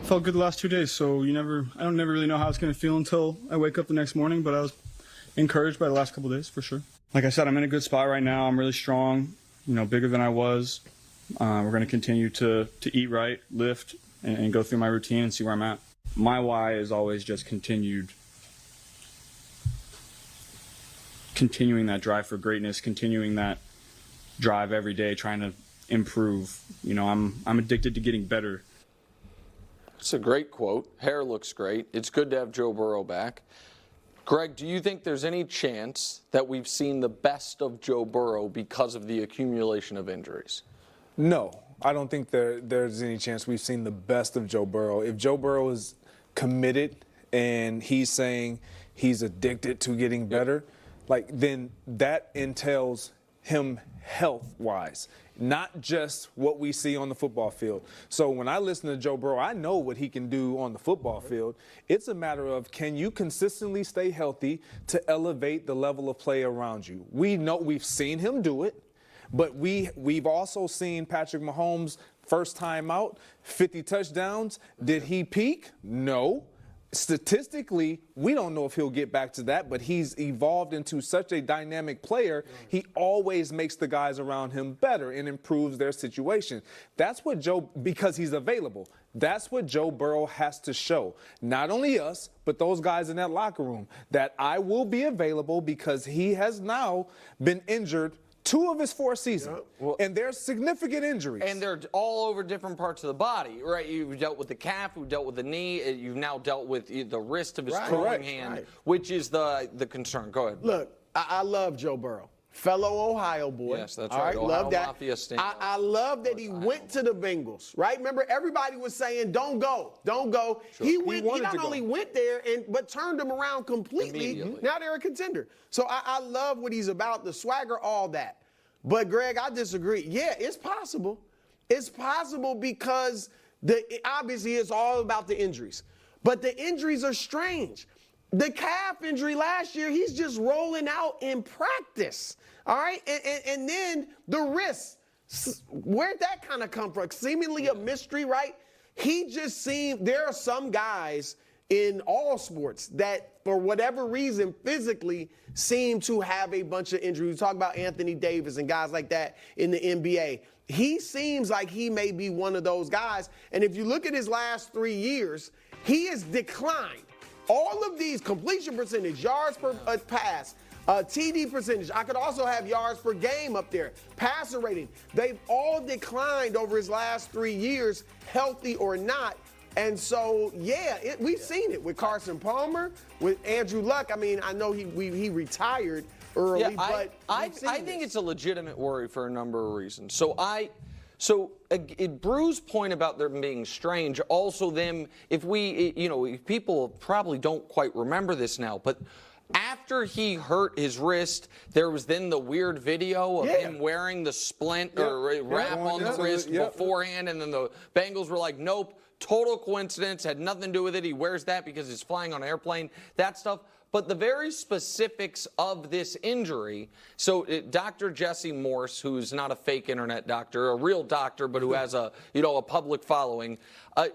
Felt good the last 2 days, so I don't never really know how it's going to feel until I wake up the next morning, but I was encouraged by the last couple of days for sure. Like I said, I'm in a good spot right now. I'm really strong, bigger than I was. We're going to continue to eat right, lift, and go through my routine and see where I'm at. My why is always just continuing that drive for greatness, continuing that drive every day, trying to improve. I'm addicted to getting better. It's a great quote. Hair looks great. It's good to have Joe Burrow back. Greg, do you think there's any chance that we've seen the best of Joe Burrow because of the accumulation of injuries? No, I don't think there's any chance we've seen the best of Joe Burrow. If Joe Burrow is committed and he's saying he's addicted to getting better, then that entails him health-wise, not just what we see on the football field. So when I listen to Joe Burrow, I know what he can do on the football field. It's a matter of, can you consistently stay healthy to elevate the level of play around you? We know we've seen him do it, but we've also seen Patrick Mahomes first time out, 50 touchdowns. Did he peak? No. Statistically, we don't know if he'll get back to that, but he's evolved into such a dynamic player. He always makes the guys around him better and improves their situation. That's what because he's available. That's what Joe Burrow has to show. Not only us, but those guys in that locker room, that I will be available because he has now been injured 2 of his 4 seasons, and there's significant injuries. And they're all over different parts of the body, right? You've dealt with the calf, you've dealt with the knee, you've now dealt with the wrist of his throwing hand, which is the concern. Go ahead. Look, I love Joe Burrow. Fellow Ohio boy. Yes, that's right. Ohio love that. I love that he went to the Bengals, right? Remember, everybody was saying, don't go, don't go. Sure. He not only went there, but turned them around completely. Now they're a contender. So I love what he's about, the swagger, all that. But, Greg, I disagree. Yeah, it's possible. It's possible because obviously it's all about the injuries. But the injuries are strange. The calf injury last year, he's just rolling out in practice, all right? And then the wrist, where'd that kind of come from? Seemingly a mystery, right? He just seemed, there are some guys in all sports that, for whatever reason, physically seem to have a bunch of injuries. We talk about Anthony Davis and guys like that in the NBA. He seems like he may be one of those guys. And if you look at his last 3 years, he has declined. All of these, completion percentage, yards per pass, TD percentage. I could also have yards per game up there, passer rating. They've all declined over his last 3 years, healthy or not. And so, we've seen it with Carson Palmer, with Andrew Luck. I mean, I know he retired early, but I think it's a legitimate worry for a number of reasons. So Brew's point about them being strange, also them, if people probably don't quite remember this now, but after he hurt his wrist, there was then the weird video of him wearing the splint or wrap on the wrist beforehand, and then the Bengals were like, nope, total coincidence, had nothing to do with it. He wears that because he's flying on an airplane, that stuff. But the very specifics of this injury, so Dr. Jesse Morse, who's not a fake internet doctor, a real doctor, but who has a public following,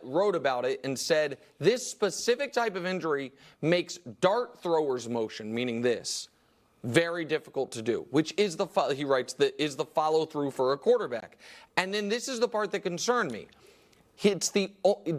wrote about it and said this specific type of injury makes dart throwers' motion, meaning this, very difficult to do, which is he writes, is the follow through for a quarterback. And then this is the part that concerned me.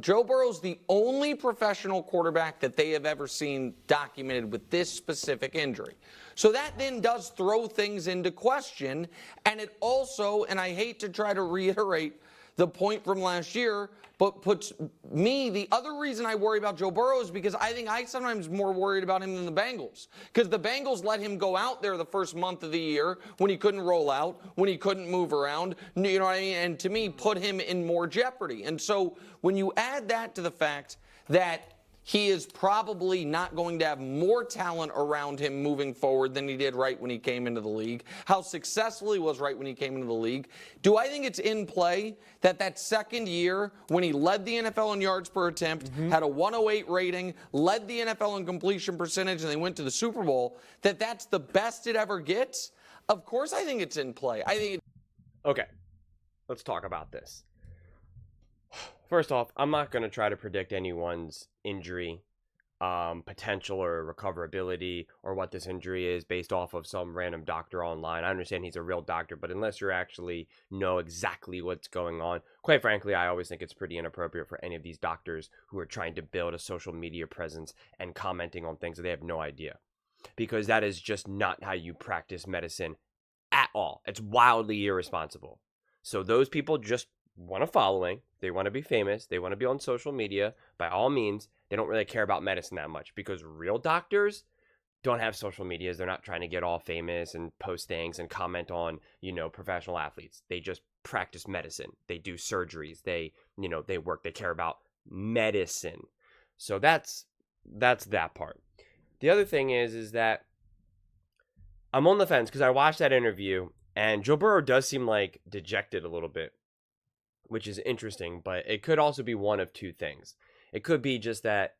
Joe Burrow's the only professional quarterback that they have ever seen documented with this specific injury. So that then does throw things into question, and it also, and I hate to try to reiterate the point from last year, but puts the other reason I worry about Joe Burrow is because I think I sometimes more worried about him than the Bengals. Because the Bengals let him go out there the first month of the year when he couldn't roll out, when he couldn't move around, you know what I mean? And to me, put him in more jeopardy. And so when you add that to the fact that he is probably not going to have more talent around him moving forward than he did right when he came into the league, how successful he was right when he came into the league. Do I think it's in play that second year when he led the NFL in yards per attempt, had a 108 rating, led the NFL in completion percentage, and they went to the Super Bowl, that's the best it ever gets? Of course I think it's in play. Okay, let's talk about this. First off, I'm not going to try to predict anyone's injury potential or recoverability or what this injury is based off of some random doctor online. I understand he's a real doctor, but unless you actually know exactly what's going on, quite frankly, I always think it's pretty inappropriate for any of these doctors who are trying to build a social media presence and commenting on things that they have no idea. Because that is just not how you practice medicine at all. It's wildly irresponsible. So those people just want a following. They want to be famous. They want to be on social media. By all means, they don't really care about medicine that much because real doctors don't have social medias. They're not trying to get all famous and post things and comment on, professional athletes. They just practice medicine. They do surgeries. They work. They care about medicine. So that's that part. The other thing is that I'm on the fence because I watched that interview and Joe Burrow does seem like dejected a little bit, which is interesting, but it could also be one of two things. It could be just that,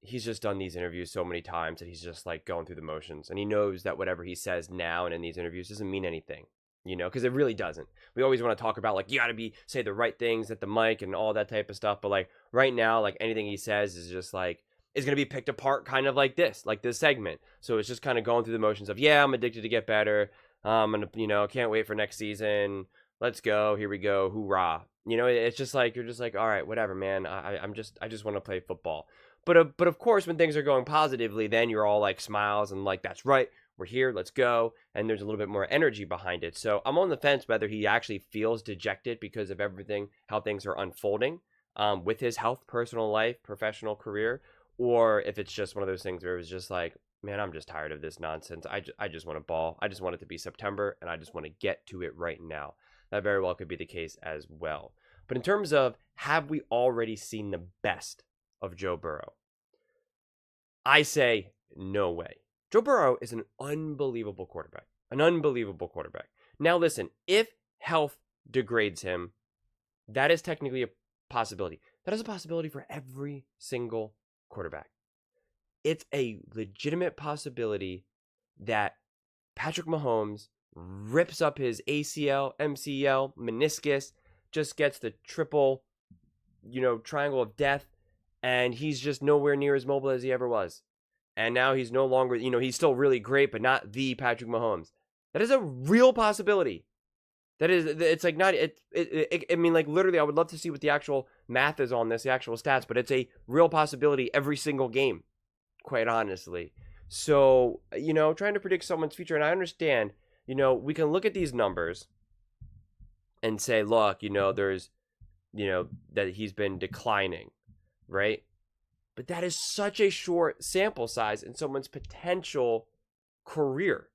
he's just done these interviews so many times that he's just like going through the motions. And he knows that whatever he says now and in these interviews doesn't mean anything, because it really doesn't. We always want to talk about like, you got to say the right things at the mic and all that type of stuff. But like right now, like anything he says is just like, is going to be picked apart kind of like this segment. So it's just kind of going through the motions of, yeah, I'm addicted to get better. And, can't wait for next season. Let's go. Here we go. Hoorah. It's just like, you're just like, all right, whatever, man. I just want to play football. But of course, when things are going positively, then you're all like smiles and like, that's right. We're here. Let's go. And there's a little bit more energy behind it. So I'm on the fence whether he actually feels dejected because of everything, how things are unfolding with his health, personal life, professional career, or if it's just one of those things where it was just like, man, I'm just tired of this nonsense. I just want to ball. I just want it to be September and I just want to get to it right now. That very well could be the case as well. But in terms of, have we already seen the best of Joe Burrow? I say no way. Joe Burrow is an unbelievable quarterback. An unbelievable quarterback. Now listen, if health degrades him, that is technically a possibility. That is a possibility for every single quarterback. It's a legitimate possibility that Patrick Mahomes rips up his ACL, MCL, meniscus, just gets the triple, triangle of death, and he's just nowhere near as mobile as he ever was. And now he's no longer, he's still really great, but not the Patrick Mahomes. That is a real possibility. That is, it's like not, I mean, like literally, I would love to see what the actual math is on this, the actual stats, but it's a real possibility every single game, quite honestly. So, trying to predict someone's future, and I understand, we can look at these numbers and say, look, there's, that he's been declining, right? But that is such a short sample size in someone's potential career,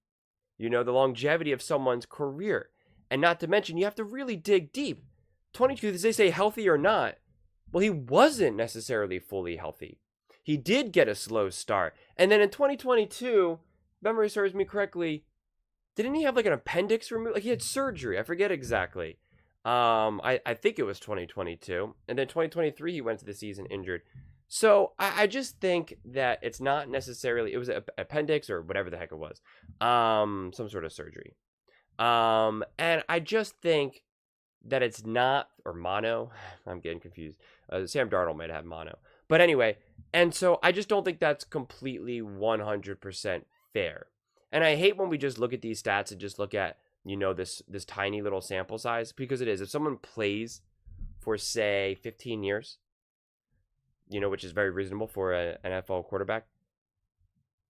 the longevity of someone's career. And not to mention, you have to really dig deep. 22, as they say, healthy or not, well, he wasn't necessarily fully healthy. He did get a slow start. And then in 2022, memory serves me correctly, didn't he have like an appendix removed? Like he had surgery. I forget exactly. I think it was 2022. And then 2023, he went to the season injured. So I just think that it's not necessarily, it was an appendix or whatever the heck it was. Some sort of surgery. And I just think that it's not, or mono, I'm getting confused. Sam Darnold might have mono. But anyway, and so I just don't think that's completely 100% fair. And I hate when we just look at these stats and just look at, this tiny little sample size, because it is. If someone plays for, say, 15 years, which is very reasonable for an NFL quarterback,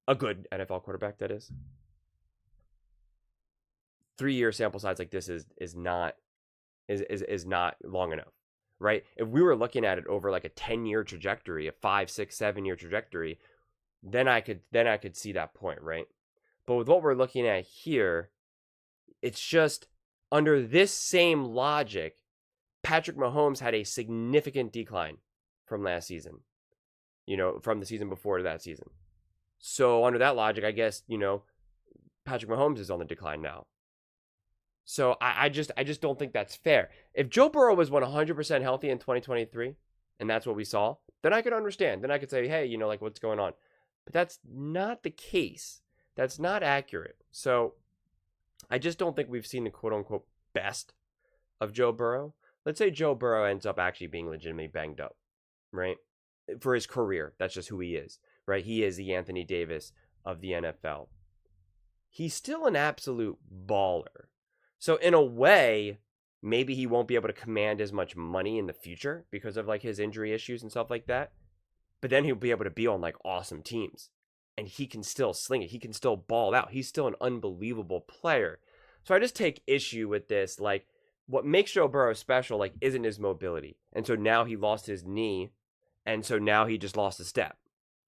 a good NFL quarterback, that is. 3-year sample size like this is not long enough, right? If we were looking at it over like a 10-year trajectory, a 5, 6, 7-year trajectory, then I could see that point, right? But with what we're looking at here, it's just under this same logic, Patrick Mahomes had a significant decline from last season, from the season before to that season. So under that logic, I guess, Patrick Mahomes is on the decline now. So I just don't think that's fair. If Joe Burrow was 100% healthy in 2023, and that's what we saw, then I could understand. Then I could say, hey, like what's going on? But that's not the case. That's not accurate. So I just don't think we've seen the quote unquote best of Joe Burrow. let's say Joe Burrow ends up actually being legitimately banged up, right? For his career, that's just who he is, right? He is the Anthony Davis of the NFL. He's still an absolute baller. So in a way, maybe he won't be able to command as much money in the future because of like his injury issues and stuff like that. But then he'll be able to be on like awesome teams. And he can still sling it. He can still ball out. He's still an unbelievable player. So I just take issue with this. Like, what makes Joe Burrow special, like, isn't his mobility. And so now he lost his knee. And so now he just lost a step.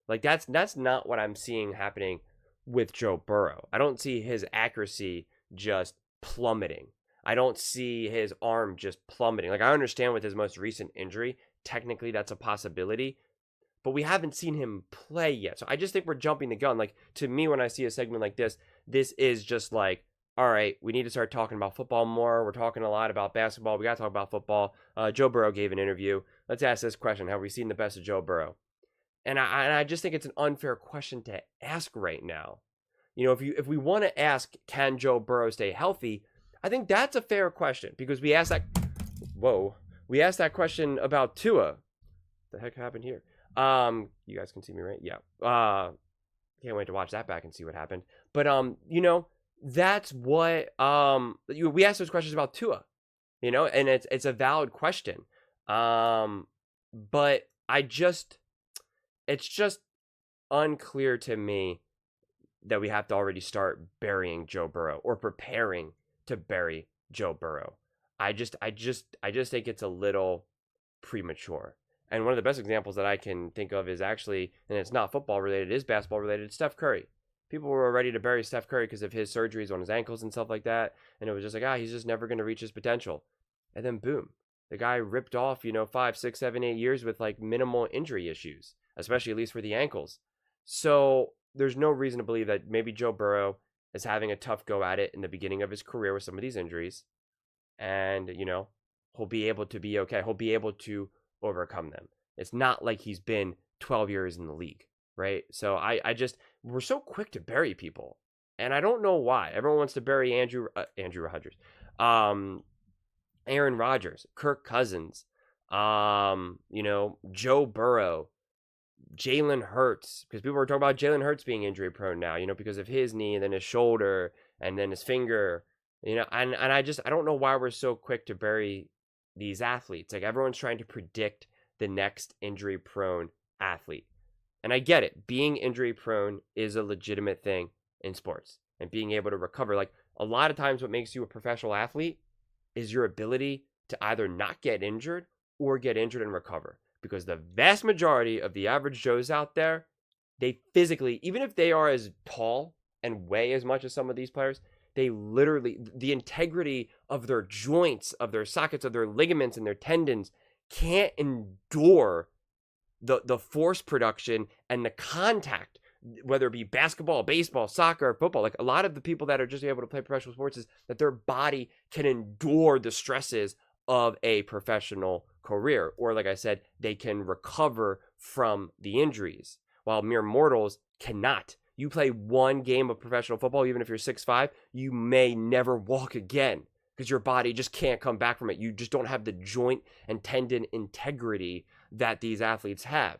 Like, that's not what I'm seeing happening with Joe Burrow. I don't see his accuracy just plummeting. I don't see his arm just plummeting. Like, I understand with his most recent injury, technically that's a possibility, but we haven't seen him play yet. So I just think we're jumping the gun. Like, to me, when I see a segment like this is just like, all right, we need to start talking about football more. We're talking a lot about basketball. We got to talk about football. Joe Burrow gave an interview. Let's ask this question. Have we seen the best of Joe Burrow? And I just think it's an unfair question to ask right now. You know, if we want to ask, can Joe Burrow stay healthy? I think that's a fair question because we asked that question about Tua. What the heck happened here? You guys can see me, right? Yeah. Can't wait to watch that back and see what happened. But you know, that's what we asked those questions about Tua, you know, and it's a valid question. But it's just unclear to me that we have to already start burying Joe Burrow or preparing to bury Joe Burrow. I just think it's a little premature. And one of the best examples that I can think of is actually, and it's not football related, it is basketball related, Steph Curry. People were ready to bury Steph Curry because of his surgeries on his ankles and stuff like that. And it was just like, he's just never going to reach his potential. And then boom, the guy ripped off, 5, 6, 7, 8 years with like minimal injury issues, especially at least for the ankles. So there's no reason to believe that maybe Joe Burrow is having a tough go at it in the beginning of his career with some of these injuries. And, he'll be able to be okay. He'll be able to overcome them. It's not like he's been 12 years in the league, right? So we're so quick to bury people. And I don't know why. Everyone wants to bury Andrew Rodgers, Aaron Rodgers, Kirk Cousins, Joe Burrow, Jalen Hurts, because people were talking about Jalen Hurts being injury prone now, because of his knee and then his shoulder and then his finger, and I don't know why we're so quick to bury these athletes. Like, everyone's trying to predict the next injury prone athlete. And I get it. Being injury prone is a legitimate thing in sports and being able to recover. Like, a lot of times what makes you a professional athlete is your ability to either not get injured or get injured and recover. Because the vast majority of the average Joes out there, they physically, even if they are as tall and weigh as much as some of these players, they literally, the integrity of their joints, of their sockets, of their ligaments and their tendons can't endure the force production and the contact, whether it be basketball, baseball, soccer, football. Like, a lot of the people that are just able to play professional sports is that their body can endure the stresses of a professional career, or like I said, they can recover from the injuries, while mere mortals cannot. You play one game of professional football, even if you're 6'5", you may never walk again because your body just can't come back from it. You just don't have the joint and tendon integrity that these athletes have.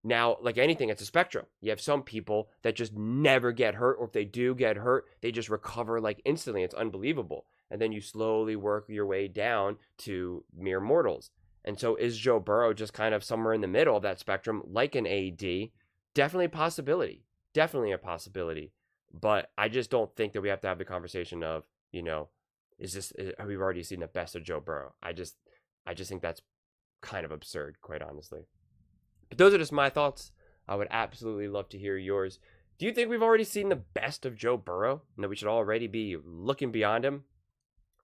Now, like anything, it's a spectrum. You have some people that just never get hurt, or if they do get hurt, they just recover like instantly. It's unbelievable. And then you slowly work your way down to mere mortals. And so is Joe Burrow just kind of somewhere in the middle of that spectrum, like an AD? Definitely a possibility. Definitely a possibility. But I just don't think that we have to have the conversation of, have we already seen the best of Joe Burrow? I just think that's kind of absurd, quite honestly. But those are just my thoughts. I would absolutely love to hear yours. Do you think we've already seen the best of Joe Burrow and that we should already be looking beyond him?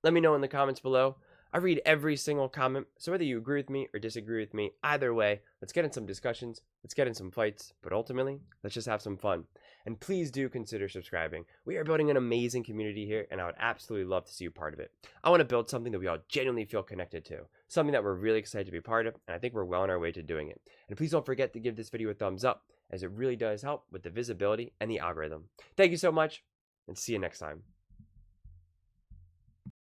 Let me know in the comments below. I read every single comment, so whether you agree with me or disagree with me, either way, let's get in some discussions, let's get in some fights, but ultimately, let's just have some fun. And please do consider subscribing. We are building an amazing community here, and I would absolutely love to see you part of it. I want to build something that we all genuinely feel connected to, something that we're really excited to be part of, and I think we're well on our way to doing it. And please don't forget to give this video a thumbs up, as it really does help with the visibility and the algorithm. Thank you so much, and see you next time.